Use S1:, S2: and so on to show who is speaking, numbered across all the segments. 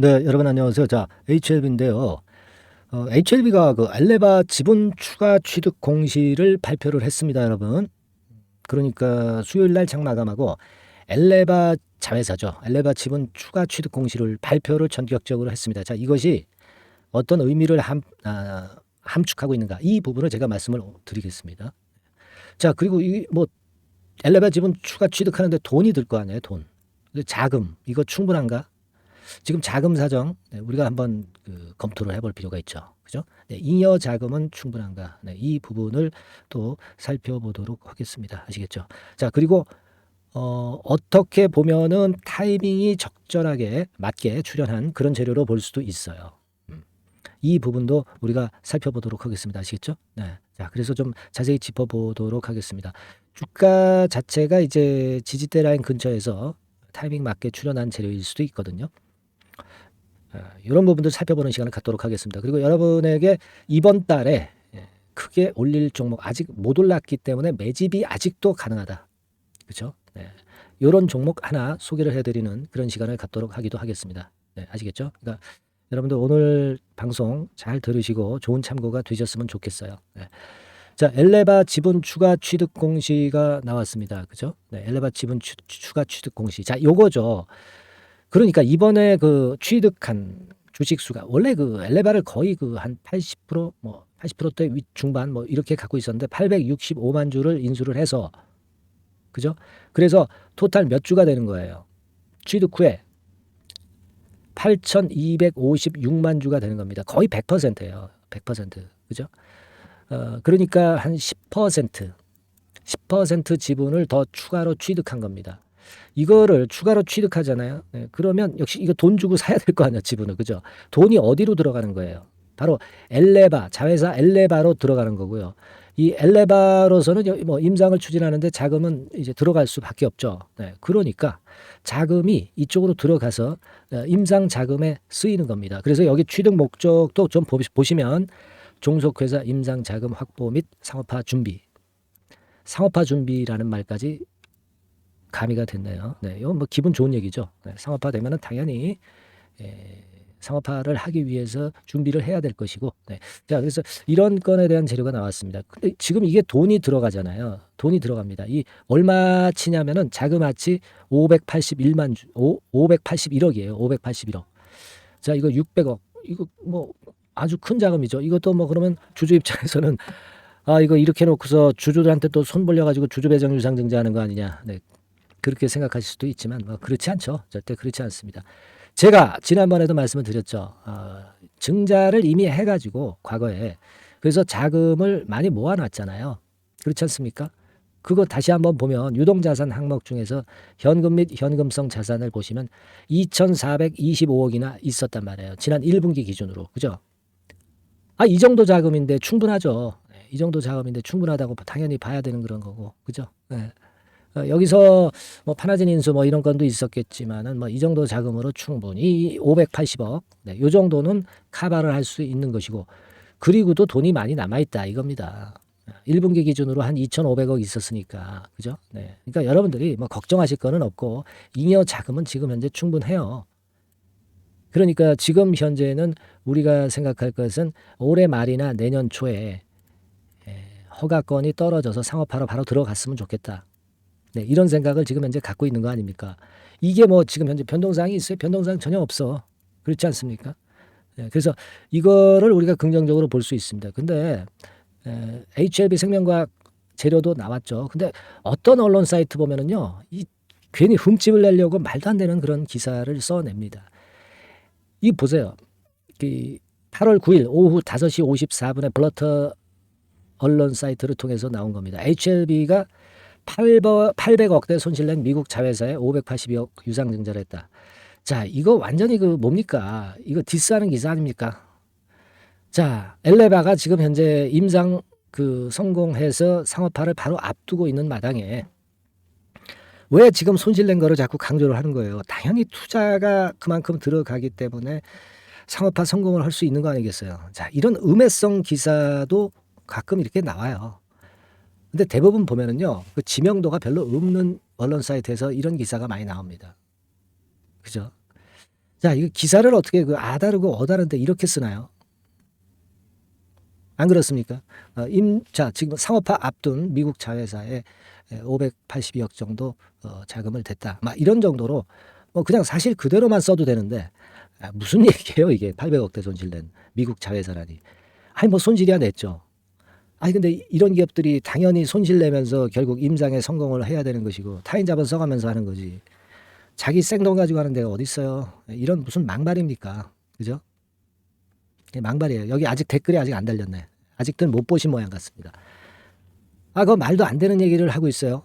S1: 네, 여러분 안녕하세요. 자, HLB인데요. HLB가 그 엘레바 지분 추가 취득 공시를 발표를 했습니다, 여러분. 그러니까 수요일 날 장마감하고 엘레바 자회사죠. 엘레바 지분 추가 취득 공시를 발표를 전격적으로 했습니다. 자, 이것이 어떤 의미를 함축하고 있는가? 이 부분을 제가 말씀을 드리겠습니다. 자, 그리고 이 뭐 엘레바 지분 추가 취득하는데 돈이 들 거 아니에요, 돈. 자금 이거 충분한가? 지금 자금 사정 우리가 한번 검토를 해볼 필요가 있죠. 그죠? 잉여 자금은 충분한가? 이 부분을 또 살펴보도록 하겠습니다. 아시겠죠? 자, 그리고 어떻게 보면은 타이밍이 적절하게 맞게 출연한 그런 재료로 볼 수도 있어요. 이 부분도 우리가 살펴보도록 하겠습니다. 아시겠죠? 네. 자, 그래서 좀 자세히 짚어보도록 하겠습니다. 주가 자체가 이제 지지대 라인 근처에서 타이밍 맞게 출연한 재료일 수도 있거든요. 이런 부분들 살펴보는 시간을 갖도록 하겠습니다. 그리고 여러분에게 이번 달에 크게 올릴 종목 아직 못 올랐기 때문에 매집이 아직도 가능하다. 그렇죠? 네. 이런 종목 하나 소개를 해드리는 그런 시간을 갖도록 하기도 하겠습니다. 네, 아시겠죠? 그러니까 여러분들 오늘 방송 잘 들으시고 좋은 참고가 되셨으면 좋겠어요. 네. 자, 엘레바 지분 추가 취득 공시가 나왔습니다. 그죠? 네, 엘레바 지분 추가 취득 공시. 자, 요거죠. 그러니까 이번에 그 취득한 주식 수가 원래 그 엘레바를 거의 그 한 80%뭐 80%대 중반 뭐 이렇게 갖고 있었는데 865만 주를 인수를 해서 그죠? 그래서 토탈 몇 주가 되는 거예요. 취득 후에 8,256만 주가 되는 겁니다. 거의 100%예요. 100%. 그죠? 그러니까 한 10% 지분을 더 추가로 취득한 겁니다. 이거를 추가로 취득하잖아요. 네, 그러면 역시 이거 돈 주고 사야 될 거 아니야, 지분을. 그죠? 돈이 어디로 들어가는 거예요? 바로 엘레바, 자회사 엘레바로 들어가는 거고요. 이 엘레바로서는 뭐 임상을 추진하는데 자금은 이제 들어갈 수밖에 없죠. 네, 그러니까 자금이 이쪽으로 들어가서 임상 자금에 쓰이는 겁니다. 그래서 여기 취득 목적도 좀 보시면 종속회사 임상 자금 확보 및 상업화 준비. 상업화 준비라는 말까지 가미가 됐네요. 네, 이건 뭐 기분 좋은 얘기죠. 네, 상업화 되면은 당연히 상업화를 하기 위해서 준비를 해야 될 것이고. 네. 자, 그래서 이런 건에 대한 재료가 나왔습니다. 근데 지금 이게 돈이 들어가잖아요. 돈이 들어갑니다. 이 얼마치냐면은 자그마치 581만 주, 581억이에요. 581억. 자, 이거 600억. 이거 뭐 아주 큰 자금이죠. 이것도 뭐 그러면 주주 입장에서는 이거 이렇게 놓고서 주주들한테 또 손 벌려가지고 주주 배정 유상 증자하는 거 아니냐. 네. 그렇게 생각하실 수도 있지만 뭐 그렇지 않죠. 절대 그렇지 않습니다. 제가 지난번에도 말씀을 드렸죠. 증자를 이미 해가지고 과거에 그래서 자금을 많이 모아놨잖아요. 그렇지 않습니까? 그거 다시 한번 보면 유동자산 항목 중에서 현금 및 현금성 자산을 보시면 2,425억이나 있었단 말이에요. 지난 1분기 기준으로. 그죠? 이 정도 자금인데 충분하죠. 이 정도 자금인데 충분하다고 당연히 봐야 되는 그런 거고. 그죠? 네. 여기서 뭐 파나진 인수 뭐 이런 건도 있었겠지만은 뭐 이 정도 자금으로 충분히 580억, 네, 요 정도는 카바를 할 수 있는 것이고, 그리고도 돈이 많이 남아 있다 이겁니다. 1분기 기준으로 한 2,500억 있었으니까, 그죠? 네, 그러니까 여러분들이 뭐 걱정하실 거는 없고 잉여 자금은 지금 현재 충분해요. 그러니까 지금 현재는 우리가 생각할 것은 올해 말이나 내년 초에 허가건이 떨어져서 상업화로 바로 들어갔으면 좋겠다. 네, 이런 생각을 지금 현재 갖고 있는 거 아닙니까? 이게 뭐 지금 현재 변동사항이 있어요? 변동사항 전혀 없어. 그렇지 않습니까? 네, 그래서 이거를 우리가 긍정적으로 볼 수 있습니다. 근데 HLB 생명과학 재료도 나왔죠. 근데 어떤 언론 사이트 보면은요, 괜히 흠집을 내려고 말도 안 되는 그런 기사를 써냅니다. 이 보세요. 8월 9일 오후 5시 54분에 블러터 언론 사이트를 통해서 나온 겁니다. HLB가 800억대 손실낸 미국 자회사에 582억 유상증자를 했다. 자, 이거 완전히 뭡니까? 이거 디스하는 기사 아닙니까? 자, 엘레바가 지금 현재 임상 성공해서 상업화를 바로 앞두고 있는 마당에 왜 지금 손실낸 거를 자꾸 강조를 하는 거예요? 당연히 투자가 그만큼 들어가기 때문에 상업화 성공을 할 수 있는 거 아니겠어요? 자, 이런 음해성 기사도 가끔 이렇게 나와요. 근데 대부분 보면은요, 그 지명도가 별로 없는 언론 사이트에서 이런 기사가 많이 나옵니다. 그죠? 자, 이거 기사를 어떻게 그 아다르고 어다른데 이렇게 쓰나요? 안 그렇습니까? 자, 지금 상업화 앞둔 미국 자회사에 582억 정도 자금을 댔다. 막 이런 정도로 뭐 그냥 사실 그대로만 써도 되는데 무슨 얘기예요 이게 800억대 손실된 미국 자회사라니. 아니 뭐 손실이야 냈죠. 아니 근데 이런 기업들이 당연히 손실 내면서 결국 임상에 성공을 해야 되는 것이고 타인 자본 써가면서 하는 거지. 자기 생돈 가지고 하는 데가 어디 있어요. 이런 무슨 망발입니까? 그죠? 망발이에요. 여기 아직 댓글이 아직 안 달렸네. 아직들 못 보신 모양 같습니다. 그거 말도 안 되는 얘기를 하고 있어요.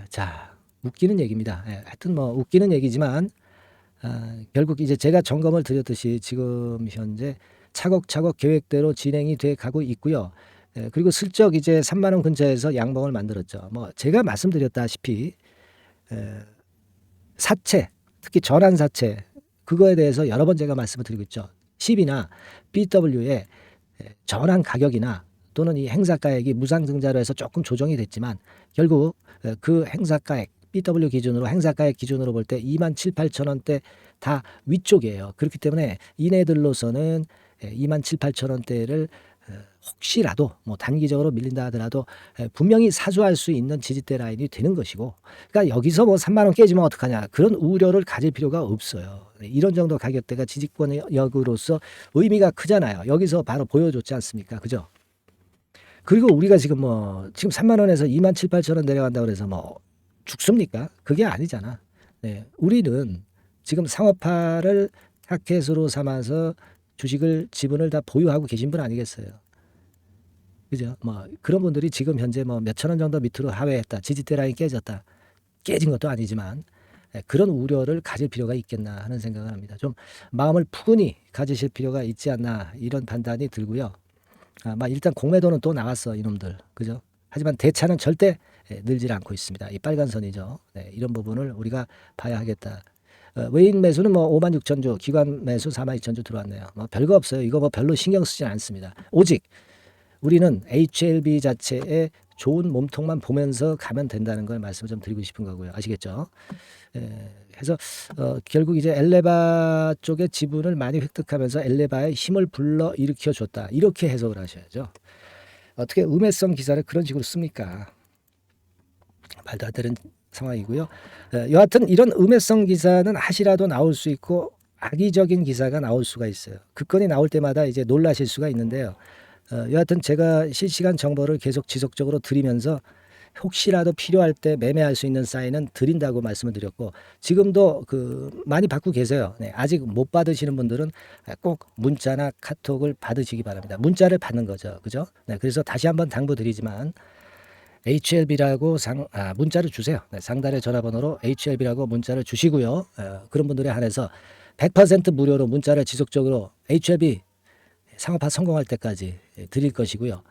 S1: 자, 웃기는 얘기입니다. 하여튼 뭐 웃기는 얘기지만 결국 이제 제가 점검을 드렸듯이 지금 현재 차곡차곡 계획대로 진행이 돼 가고 있고요. 그리고 슬쩍 이제 3만 원 근처에서 양봉을 만들었죠. 뭐 제가 말씀드렸다시피 사채, 특히 전환 사채 그거에 대해서 여러 번 제가 말씀을 드리고 있죠. 10이나 BW의 전환 가격이나 또는 이 행사가액이 무상증자로 해서 조금 조정이 됐지만 결국 그 행사가액 BW 기준으로 행사가액 기준으로 볼 때 2만 7, 8천 원대 다 위쪽이에요. 그렇기 때문에 이네들로서는 2만 7, 8천 원대를 혹시라도 뭐 단기적으로 밀린다 하더라도 분명히 사수할 수 있는 지지대 라인이 되는 것이고, 그러니까 여기서 뭐 3만 원 깨지면 어떡하냐 그런 우려를 가질 필요가 없어요. 이런 정도 가격대가 지지권역으로서 의미가 크잖아요. 여기서 바로 보여줬지 않습니까? 그죠? 그리고 우리가 지금 뭐 지금 3만 원에서 2만 7, 8천 원 내려간다고 해서 뭐 죽습니까? 그게 아니잖아. 우리는 지금 상업화를 타켓으로 삼아서 주식을 지분을 다 보유하고 계신 분 아니겠어요? 그죠? 뭐 그런 분들이 지금 현재 뭐 몇천 원 정도 밑으로 하회했다. 지지대 라인 깨졌다. 깨진 것도 아니지만 그런 우려를 가질 필요가 있겠나 하는 생각을 합니다. 좀 마음을 푸근히 가지실 필요가 있지 않나 이런 판단이 들고요. 막 일단 공매도는 또 나왔어 이놈들. 그죠? 하지만 대차는 절대 늘질 않고 있습니다. 이 빨간 선이죠. 이런 부분을 우리가 봐야 하겠다. 외인 매수는 뭐 5만 6천 주, 기관 매수 4만 2천 주 들어왔네요. 뭐 별거 없어요. 이거 뭐 별로 신경 쓰진 않습니다. 오직 우리는 HLB 자체의 좋은 몸통만 보면서 가면 된다는 걸 말씀을 좀 드리고 싶은 거고요. 아시겠죠? 그래서 결국 이제 엘레바 쪽의 지분을 많이 획득하면서 엘레바의 힘을 불러 일으켜 줬다. 이렇게 해석을 하셔야죠. 어떻게 음해성 기사를 그런 식으로 씁니까? 말도 안 되는 상황이고요. 여하튼 이런 음해성 기사는 하시라도 나올 수 있고 악의적인 기사가 나올 수가 있어요. 그 건이 나올 때마다 이제 놀라실 수가 있는데요. 여하튼 제가 실시간 정보를 계속 지속적으로 드리면서 혹시라도 필요할 때 매매할 수 있는 사인은 드린다고 말씀을 드렸고 지금도 많이 받고 계세요. 아직 못 받으시는 분들은 꼭 문자나 카톡을 받으시기 바랍니다. 문자를 받는 거죠. 그죠? 그래서 다시 한번 당부드리지만 HLB라고 문자를 주세요. 상단의 전화번호로 HLB라고 문자를 주시고요. 그런 분들에 한해서 100% 무료로 문자를 지속적으로 HLB 상업화 성공할 때까지 드릴 것이고요.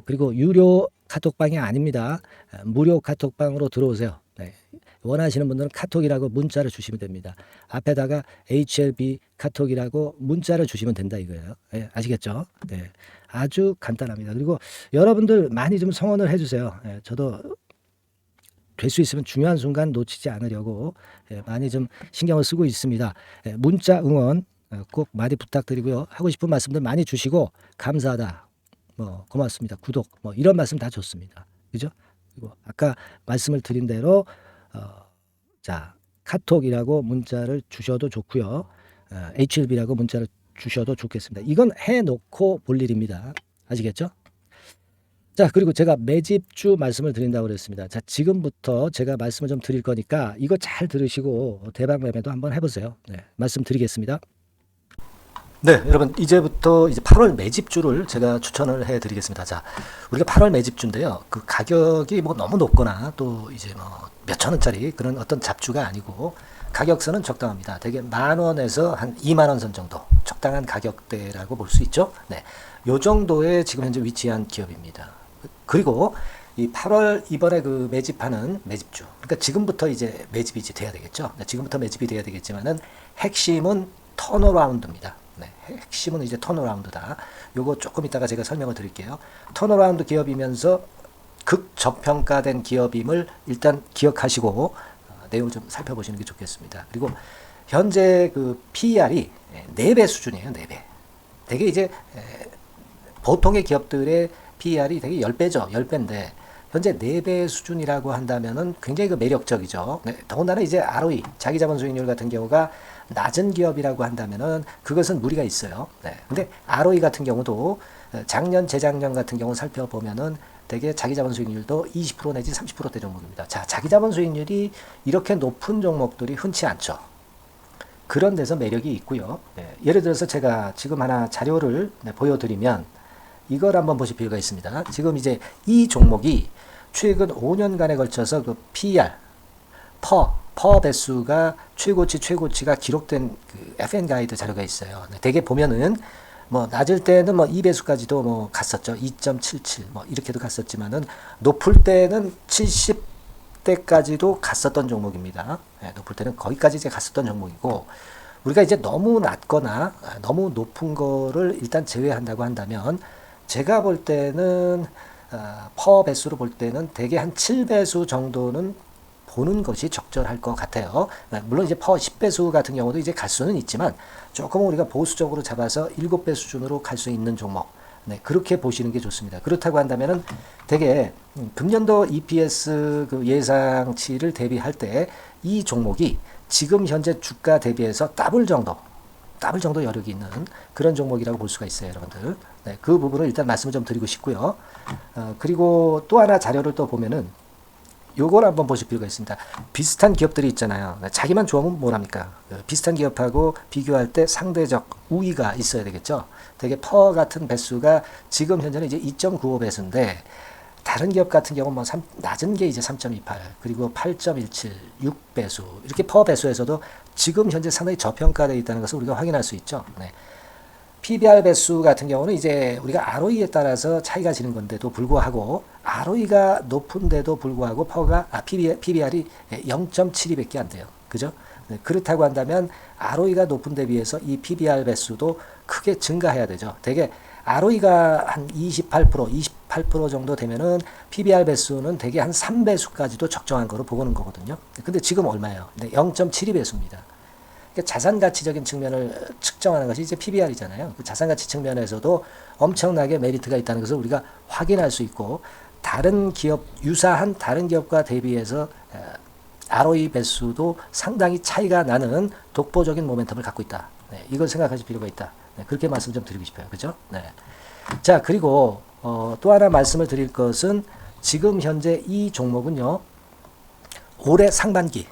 S1: 그리고 유료 카톡방이 아닙니다. 무료 카톡방으로 들어오세요. 원하시는 분들은 카톡이라고 문자를 주시면 됩니다. 앞에다가 HLB 카톡이라고 문자를 주시면 된다 이거예요. 아시겠죠? 아주 간단합니다. 그리고 여러분들 많이 좀 성원을 해주세요. 저도 될 수 있으면 중요한 순간 놓치지 않으려고 많이 좀 신경을 쓰고 있습니다. 문자 응원 꼭 많이 부탁드리고요. 하고 싶은 말씀들 많이 주시고 감사하다. 뭐 고맙습니다. 구독 뭐 이런 말씀 다 좋습니다. 그죠? 그리고 아까 말씀을 드린 대로 자 카톡이라고 문자를 주셔도 좋고요. HLB라고 문자를 주셔도 좋겠습니다. 이건 해놓고 볼 일입니다. 아시겠죠? 자 그리고 제가 매집주 말씀을 드린다고 그랬습니다. 자 지금부터 제가 말씀을 좀 드릴 거니까 이거 잘 들으시고 대박 매매도 한번 해보세요. 말씀드리겠습니다. 네, 여러분 이제부터 이제 8월 매집주를 제가 추천을 해드리겠습니다. 자, 우리가 8월 매집주인데요. 그 가격이 뭐 너무 높거나 또 이제 뭐 몇천 원짜리 그런 어떤 잡주가 아니고 가격선은 적당합니다. 대개 10,000원에서 한 20,000원 선 정도 적당한 가격대라고 볼 수 있죠. 요 정도에 지금 현재 위치한 기업입니다. 그리고 이 8월 이번에 그 매집하는 매집주, 그러니까 지금부터 이제 매집이 이제 돼야 되겠죠. 지금부터 매집이 돼야 되겠지만은 핵심은 턴어라운드입니다. 핵심은 이제 턴어라운드다. 요거 조금 이따가 제가 설명을 드릴게요. 턴어라운드 기업이면서 극저평가된 기업임을 일단 기억하시고 내용을 좀 살펴보시는 게 좋겠습니다. 그리고 현재 그 PER이 4배 수준이에요. 4배. 되게 이제 보통의 기업들의 PER이 되게 10배죠. 10배인데 현재 4배 수준이라고 한다면은 굉장히 그 매력적이죠. 네, 더군다나 이제 ROE, 자기자본 수익률 같은 경우가 낮은 기업이라고 한다면은 그것은 무리가 있어요. 네. 근데 ROE 같은 경우도 작년, 재작년 같은 경우 살펴보면은 되게 자기자본 수익률도 20% 내지 30%대 종목입니다. 자, 자기자본 수익률이 이렇게 높은 종목들이 흔치 않죠. 그런 데서 매력이 있고요. 네, 예를 들어서 제가 지금 하나 자료를 보여드리면 이걸 한번 보실 필요가 있습니다. 지금 이제 이 종목이 최근 5년간에 걸쳐서 그 PER, 퍼 배수가 최고치가 기록된 그 FN 가이드 자료가 있어요. 네, 대개 보면은 뭐 낮을 때는 뭐 2배수까지도 뭐 갔었죠. 2.77 뭐 이렇게도 갔었지만은 높을 때는 70대까지도 갔었던 종목입니다. 네, 높을 때는 거기까지 이제 갔었던 종목이고 우리가 이제 너무 낮거나 너무 높은 거를 일단 제외한다고 한다면 제가 볼 때는 퍼 배수로 볼 때는 대개 한 7배수 정도는 보는 것이 적절할 것 같아요. 물론 이제 퍼 10배수 같은 경우도 이제 갈 수는 있지만 조금 우리가 보수적으로 잡아서 7배 수준으로 갈 수 있는 종목. 네, 그렇게 보시는 게 좋습니다. 그렇다고 한다면은 되게 금년도 EPS 그 예상치를 대비할 때 이 종목이 지금 현재 주가 대비해서 더블 정도 여력이 있는 그런 종목이라고 볼 수가 있어요, 여러분들. 네, 그 부분을 일단 말씀을 좀 드리고 싶고요. 그리고 또 하나 자료를 또 보면은 요걸 한번 보실 필요가 있습니다. 비슷한 기업들이 있잖아요. 자기만 좋으면 뭐랍니까? 비슷한 기업하고 비교할 때 상대적 우위가 있어야 되겠죠. 되게 퍼 같은 배수가 지금 현재는 이제 2.95배수인데 다른 기업 같은 경우는 뭐 낮은 게 이제 3.28 그리고 8.17 6배수 이렇게 퍼 배수에서도 지금 현재 상당히 저평가되어 있다는 것을 우리가 확인할 수 있죠. 네. PBR 배수 같은 경우는 이제 우리가 ROE에 따라서 차이가 지는 건데도 불구하고 ROE가 높은데도 불구하고 PBR이 0.72밖에 안 돼요. 그죠? 네, 그렇다고 한다면 ROE가 높은 데 비해서 이 PBR 배수도 크게 증가해야 되죠. 되게 ROE가 한 28% 정도 되면은 PBR 배수는 되게 한 3배수까지도 적정한 거로 보고는 거거든요. 근데 지금 얼마예요? 0.72배수입니다. 자산 가치적인 측면을 측정하는 것이 이제 PBR이잖아요. 그 자산 가치 측면에서도 엄청나게 메리트가 있다는 것을 우리가 확인할 수 있고 다른 기업 유사한 다른 기업과 대비해서 ROE 배수도 상당히 차이가 나는 독보적인 모멘텀을 갖고 있다. 네, 이걸 생각하실 필요가 있다. 네, 그렇게 말씀 좀 드리고 싶어요. 그죠? 네. 자, 그리고 또 하나 말씀을 드릴 것은 지금 현재 이 종목은요. 올해 상반기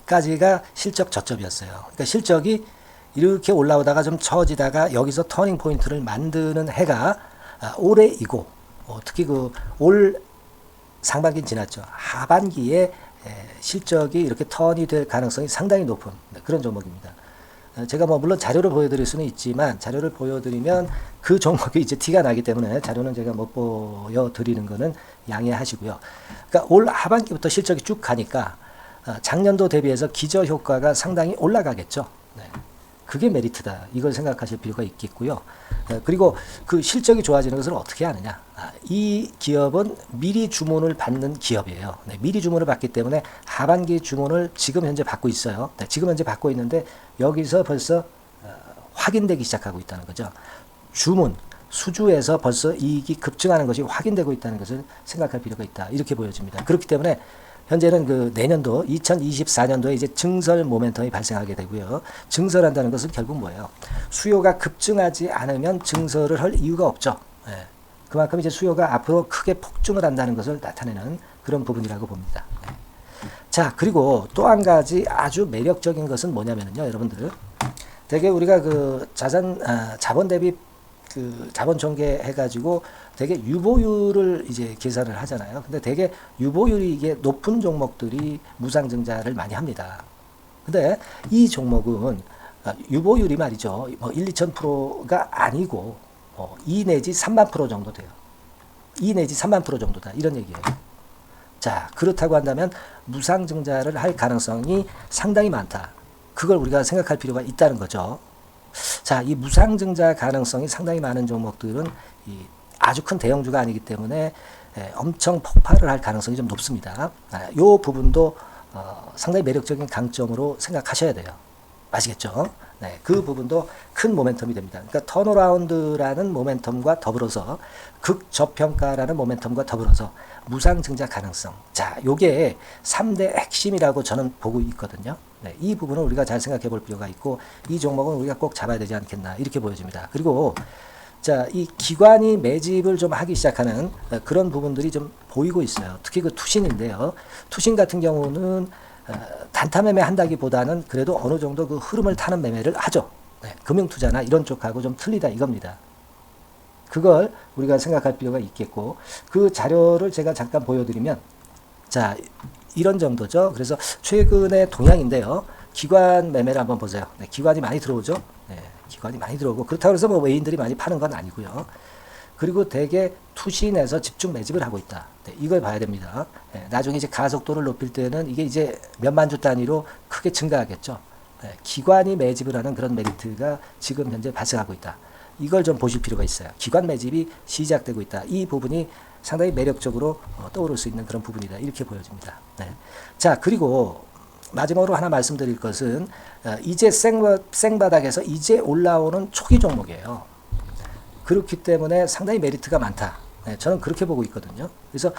S1: 까지가 실적 저점이었어요. 그러니까 실적이 이렇게 올라오다가 좀 처지다가 여기서 터닝 포인트를 만드는 해가 올해이고 특히 그 올 상반기는 지났죠. 하반기에 실적이 이렇게 턴이 될 가능성이 상당히 높은 그런 종목입니다. 제가 뭐 물론 자료를 보여드릴 수는 있지만 자료를 보여드리면 그 종목이 이제 티가 나기 때문에 자료는 제가 못 보여드리는 거는 양해하시고요. 그러니까 올 하반기부터 실적이 쭉 가니까 작년도 대비해서 기저 효과가 상당히 올라가겠죠. 네. 그게 메리트다. 이걸 생각하실 필요가 있겠고요. 그리고 그 실적이 좋아지는 것을 어떻게 하느냐. 이 기업은 미리 주문을 받는 기업이에요. 네. 미리 주문을 받기 때문에 하반기 주문을 지금 현재 받고 있어요. 네. 지금 현재 받고 있는데 여기서 벌써 확인되기 시작하고 있다는 거죠. 주문, 수주에서 벌써 이익이 급증하는 것이 확인되고 있다는 것을 생각할 필요가 있다. 이렇게 보여집니다. 그렇기 때문에 현재는 그 내년도 2024년도에 이제 증설 모멘텀이 발생하게 되고요. 증설한다는 것은 결국 뭐예요? 수요가 급증하지 않으면 증설을 할 이유가 없죠. 예. 그만큼 이제 수요가 앞으로 크게 폭증을 한다는 것을 나타내는 그런 부분이라고 봅니다. 예. 자, 그리고 또 한 가지 아주 매력적인 것은 뭐냐면요, 여러분들. 되게 우리가 그 자본 대비 그 자본 전개해가지고 되게 유보율을 이제 계산을 하잖아요. 근데 되게 유보율이 이게 높은 종목들이 무상증자를 많이 합니다. 근데 이 종목은 유보율이 말이죠. 뭐 1, 2,000%가 아니고 2 내지 3만 프로 정도 돼요. 2 내지 3만 프로 정도다. 이런 얘기예요. 자, 그렇다고 한다면 무상증자를 할 가능성이 상당히 많다. 그걸 우리가 생각할 필요가 있다는 거죠. 자, 이 무상증자 가능성이 상당히 많은 종목들은 아주 큰 대형주가 아니기 때문에 엄청 폭발을 할 가능성이 좀 높습니다. 이 부분도 상당히 매력적인 강점으로 생각하셔야 돼요. 아시겠죠? 네, 그 부분도 큰 모멘텀이 됩니다. 그러니까 턴어라운드라는 모멘텀과 더불어서 극저평가라는 모멘텀과 더불어서 무상증자 가능성. 자, 요게 3대 핵심이라고 저는 보고 있거든요. 네, 이 부분을 우리가 잘 생각해 볼 필요가 있고 이 종목은 우리가 꼭 잡아야 되지 않겠나 이렇게 보여집니다. 그리고 자, 이 기관이 매집을 좀 하기 시작하는 그런 부분들이 좀 보이고 있어요. 특히 그 투신인데요. 투신 같은 경우는 단타 매매 한다기보다는 그래도 어느 정도 그 흐름을 타는 매매를 하죠. 네, 금융투자나 이런 쪽하고 좀 틀리다 이겁니다. 그걸 우리가 생각할 필요가 있겠고 그 자료를 제가 잠깐 보여드리면 자, 이런 정도죠. 그래서 최근의 동향인데요. 기관 매매를 한번 보세요. 네, 기관이 많이 들어오죠. 네, 기관이 많이 들어오고 그렇다고 해서 뭐 외인들이 많이 파는 건 아니고요. 그리고 대개 투신에서 집중 매집을 하고 있다. 네, 이걸 봐야 됩니다. 네, 나중에 이제 가속도를 높일 때는 이게 이제 몇만 주 단위로 크게 증가하겠죠. 네, 기관이 매집을 하는 그런 메리트가 지금 현재 발생하고 있다. 이걸 좀 보실 필요가 있어요. 기관 매집이 시작되고 있다. 이 부분이 상당히 매력적으로 떠오를 수 있는 그런 부분이다. 이렇게 보여집니다. 네. 자, 그리고 마지막으로 하나 말씀드릴 것은 이제 생바닥에서 이제 올라오는 초기 종목이에요. 그렇기 때문에 상당히 메리트가 많다. 네, 저는 그렇게 보고 있거든요. 그래서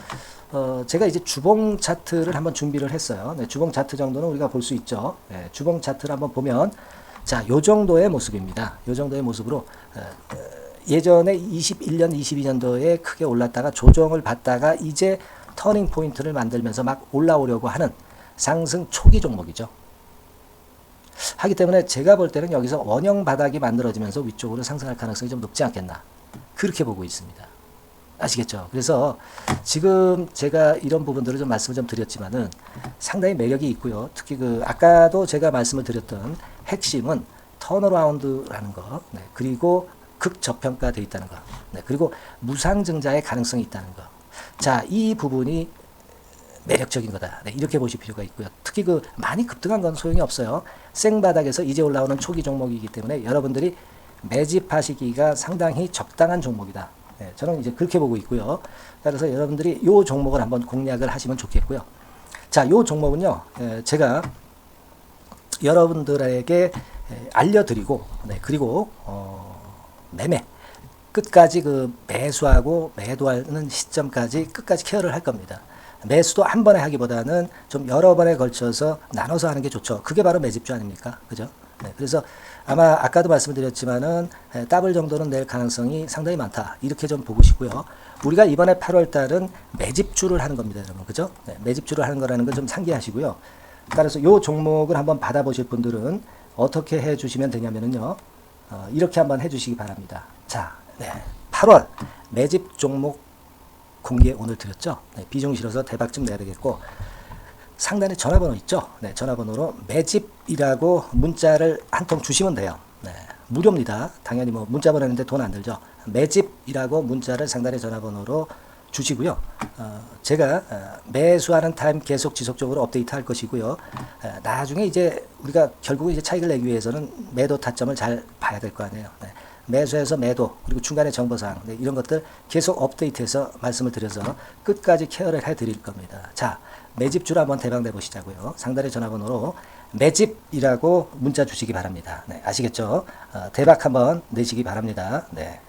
S1: 제가 이제 주봉 차트를 한번 준비를 했어요. 네, 주봉 차트 정도는 우리가 볼 수 있죠. 네, 주봉 차트를 한번 보면 자, 요 정도의 모습입니다. 요 정도의 모습으로 예전에 21년, 22년도에 크게 올랐다가 조정을 받다가 이제 터닝 포인트를 만들면서 막 올라오려고 하는 상승 초기 종목이죠. 하기 때문에 제가 볼 때는 여기서 원형 바닥이 만들어지면서 위쪽으로 상승할 가능성이 좀 높지 않겠나. 그렇게 보고 있습니다. 아시겠죠? 그래서 지금 제가 이런 부분들을 좀 말씀을 좀 드렸지만은 상당히 매력이 있고요. 특히 그 아까도 제가 말씀을 드렸던 핵심은 턴어라운드라는 거, 네, 그리고 극저평가되어 있다는 거, 네, 그리고 무상증자의 가능성이 있다는 거. 자, 이 부분이 매력적인 거다. 네, 이렇게 보실 필요가 있고요. 특히 그 많이 급등한 건 소용이 없어요. 생바닥에서 이제 올라오는 초기 종목이기 때문에 여러분들이 매집하시기가 상당히 적당한 종목이다. 네, 저는 이제 그렇게 보고 있고요. 그래서 여러분들이 이 종목을 한번 공략을 하시면 좋겠고요. 자, 이 종목은요, 제가 여러분들에게 알려드리고, 네, 그리고 매매 끝까지 그 매수하고 매도하는 시점까지 끝까지 케어를 할 겁니다. 매수도 한 번에 하기보다는 좀 여러 번에 걸쳐서 나눠서 하는 게 좋죠. 그게 바로 매집주 아닙니까? 그죠? 네, 그래서 아마 아까도 말씀드렸지만은 더블 정도는 낼 가능성이 상당히 많다. 이렇게 좀 보시고요. 우리가 이번에 8월 달은 매집주를 하는 겁니다, 여러분. 그죠? 네, 매집주를 하는 거라는 걸 좀 상기하시고요. 따라서 이 종목을 한번 받아보실 분들은 어떻게 해 주시면 되냐면요. 이렇게 한번 해 주시기 바랍니다. 자, 네, 8월 매집 종목 공개 오늘 드렸죠. 네, 비중 실어서 대박 좀 내야 되겠고 상단에 전화번호 있죠. 네, 전화번호로 매집이라고 문자를 한 통 주시면 돼요. 네, 무료입니다. 당연히 뭐 문자 보내는데 돈 안 들죠. 매집이라고 문자를 상단에 전화번호로 주시고요. 제가 매수하는 타임 계속 지속적으로 업데이트 할 것이고요. 나중에 이제 우리가 결국 이제 차익을 내기 위해서는 매도 타점을 잘 봐야 될 거 아니에요. 네. 매수해서 매도 그리고 중간에 정보사항, 네, 이런 것들 계속 업데이트해서 말씀을 드려서 끝까지 케어를 해드릴 겁니다. 자, 매집주로 한번 대박 내보시자고요. 상단의 전화번호로 매집이라고 문자 주시기 바랍니다. 네, 아시겠죠? 대박 한번 내시기 바랍니다. 네.